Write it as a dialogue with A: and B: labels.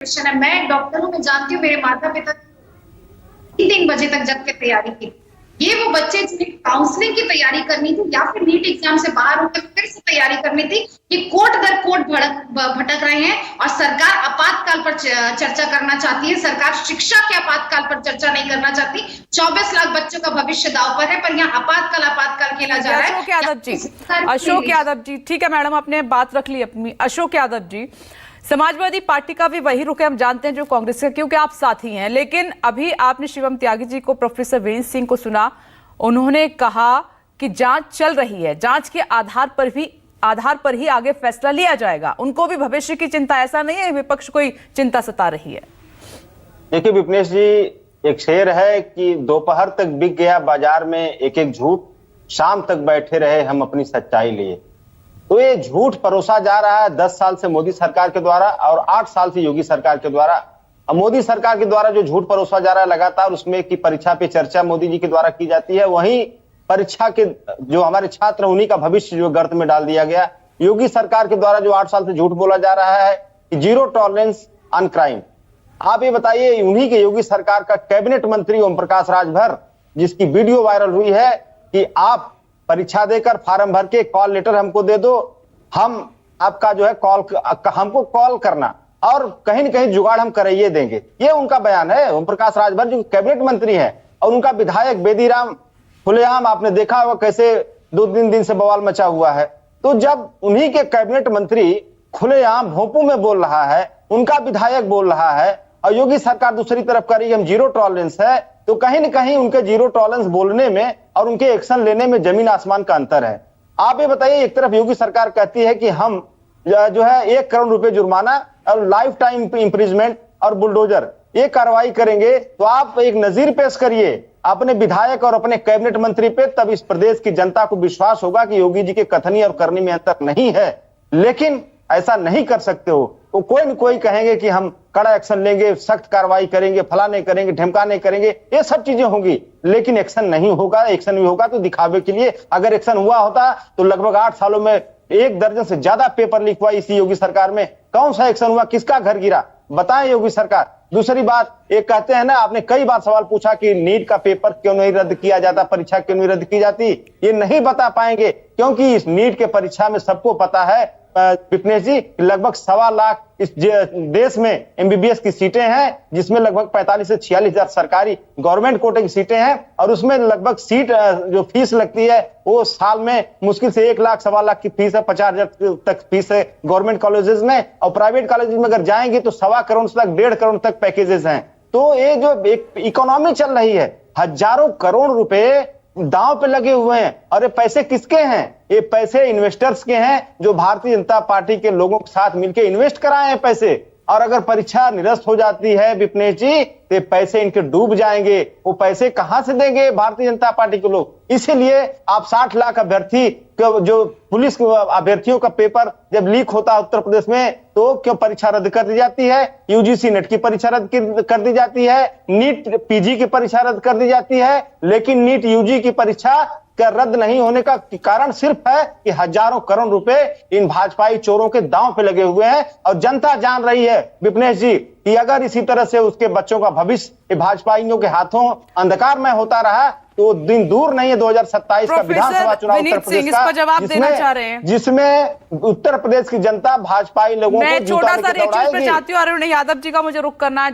A: Depression है। मैं doctor हूँ, मैं जानती हूँ, मेरे माता पिता 3 बजे तक जग के तैयारी की। ये वो बच्चे जिन्हें काउंसलिंग की तैयारी करनी थी या फिर नीट एग्जाम से बाहर होकर फिर से तैयारी करनी थी, ये कोट दर कोट भटक रहे हैं। और सरकार आपातकाल पर चर्चा करना चाहती है। सरकार शिक्षा के आपातकाल पर चर्चा नहीं करना चाहती। 24 लाख बच्चों का भविष्य दांव पर है, पर यहाँ आपातकाल खेला जा रहा है।
B: अशोक यादव जी, ठीक है मैडम, आपने बात रख ली अपनी। अशोक यादव जी, समाजवादी पार्टी का भी वही रुख है, हम जानते हैं, जो कांग्रेस का, क्योंकि आप साथी हैं। लेकिन अभी आपने शिवम त्यागी जी को, प्रोफेसर वीरेंद्र सिंह को सुना। उन्होंने कहा कि जांच चल रही है, जांच के आधार पर ही आगे फैसला लिया जाएगा। उनको भी भविष्य की चिंता, ऐसा नहीं है विपक्ष कोई चिंता सता रही है।
C: देखिए विपनेश जी, एक शेर है कि दोपहर तक बिक गया बाजार में एक एक झूठ, शाम तक बैठे रहे हम अपनी सच्चाई लिए। तो ये झूठ परोसा जा रहा है 10 साल से मोदी सरकार के द्वारा और 8 साल से योगी सरकार के द्वारा। अब मोदी सरकार के द्वारा जो झूठ परोसा जा रहा है लगातार, उसमें कि परीक्षा पे चर्चा मोदी जी के द्वारा की जाती है, वहीं परीक्षा के जो हमारे छात्र उन्हीं का भविष्य जो गर्त में डाल दिया गया। योगी सरकार के द्वारा जो 8 साल से झूठ बोला जा रहा है कि जीरो टॉलरेंस ऑन क्राइम। आप ये बताइए, उन्हीं के योगी सरकार का कैबिनेट मंत्री ओम प्रकाश राजभर, जिसकी वीडियो वायरल हुई है कि आप परीक्षा देकर फॉर्म भर के कॉल लेटर हमको दे दो, हम आपका जो है हमको कॉल करना और कहीं न कहीं जुगाड़ हम कराइए देंगे। ये उनका बयान है। ओम प्रकाश राजभर जो कैबिनेट मंत्री है, और उनका विधायक बेदीराम खुलेआम, आपने देखा होगा कैसे 2-3 दिन से बवाल मचा हुआ है। तो जब उन्हीं के कैबिनेट मंत्री खुलेआम भोंपू में बोल रहा है, उनका विधायक बोल रहा है, और योगी सरकार दूसरी तरफ कर रही है हम जीरो टॉलरेंस है, तो कहीं न कहीं उनके जीरो टॉलरेंस बोलने में और उनके एक्शन लेने में जमीन आसमान का अंतर है। आप ये बताइए, एक तरफ योगी सरकार कहती है कि हम जो है 1 करोड़ रुपए जुर्माना और लाइफ टाइम इम्प्रिजमेंट और बुलडोजर ये कार्रवाई करेंगे, तो आप एक नजीर पेश करिए अपने विधायक और अपने कैबिनेट मंत्री पे, तब इस प्रदेश की जनता को विश्वास होगा कि योगी जी के कथनी और करनी में अंतर नहीं है। लेकिन ऐसा नहीं कर सकते हो, तो कोई न कोई कहेंगे कि हम कड़ा एक्शन लेंगे, सख्त कार्रवाई करेंगे, फलाने करेंगे, ढमकाने करेंगे, ये सब चीजें होंगी, लेकिन एक्शन नहीं होगा। एक्शन भी होगा तो दिखावे के लिए। अगर एक्शन हुआ होता तो लगभग 8 सालों में 1 दर्जन से ज्यादा पेपर लीक हुआ इसी योगी सरकार में। कौन सा एक्शन हुआ, किसका घर गिरा, बताएं योगी सरकार। दूसरी बात, एक कहते हैं ना, आपने कई बार सवाल पूछा कि नीट का पेपर क्यों नहीं रद्द किया जाता, परीक्षा क्यों नहीं रद्द की जाती, ये नहीं बता पाएंगे, क्योंकि इस नीट के परीक्षा में सबको पता है विपनेश जी, लगभग 1.25 लाख इस देश में एमबीबीएस की सीटें हैं, जिसमें लगभग 45 से 46 हजार सरकारी गवर्नमेंट कोटे की सीटें हैं, और उसमें लगभग सीट जो फीस लगती है वो साल में मुश्किल से 1 लाख 1.25 लाख की फीस है, 50,000 तक फीस है गवर्नमेंट कॉलेजेस में, और प्राइवेट कॉलेजेस में अगर जाएंगे तो 1.25 करोड़ तक 1.5 करोड़ तक पैकेजेस हैं। तो ये जो एक इकोनॉमी चल रही है, हजारों करोड़ रुपए दांव पे लगे हुए हैं, और ये पैसे किसके हैं? ये पैसे इन्वेस्टर्स के हैं, जो भारतीय जनता पार्टी के लोगों के साथ मिलकर इन्वेस्ट कराए हैं पैसे। और अगर परीक्षा निरस्त हो जाती है विपनेश जी, तो पैसे इनके डूब जाएंगे। वो पैसे कहां से देंगे भारतीय जनता पार्टी के लोग? इसीलिए आप 60 लाख अभ्यर्थी जो पुलिस अभ्यर्थियों का पेपर जब लीक होता है उत्तर प्रदेश में, तो क्यों परीक्षा रद्द कर दी जाती है? यूजीसी नेट की परीक्षा रद्द कर दी जाती है, नीट पीजी की परीक्षा रद्द कर दी जाती है, लेकिन नीट यूजी की परीक्षा का रद्द नहीं होने का कारण सिर्फ है कि हजारों करोड़ रुपए इन भाजपाई चोरों के दांव पे लगे हुए हैं। और जनता जान रही है विपनेश जी कि अगर इसी तरह से उसके बच्चों का भविष्य भाजपाइयों के हाथों अंधकार में होता रहा तो दिन दूर नहीं है 2027 का विधानसभा चुनाव उत्तर प्रदेश का,
B: जवाब देना चाह रहे हैं,
C: जिसमें उत्तर प्रदेश की जनता भाजपाई लोगों को
B: मैं छोटा सा चाहती हूँ। अरुण यादव जी का मुझे रुख करना है।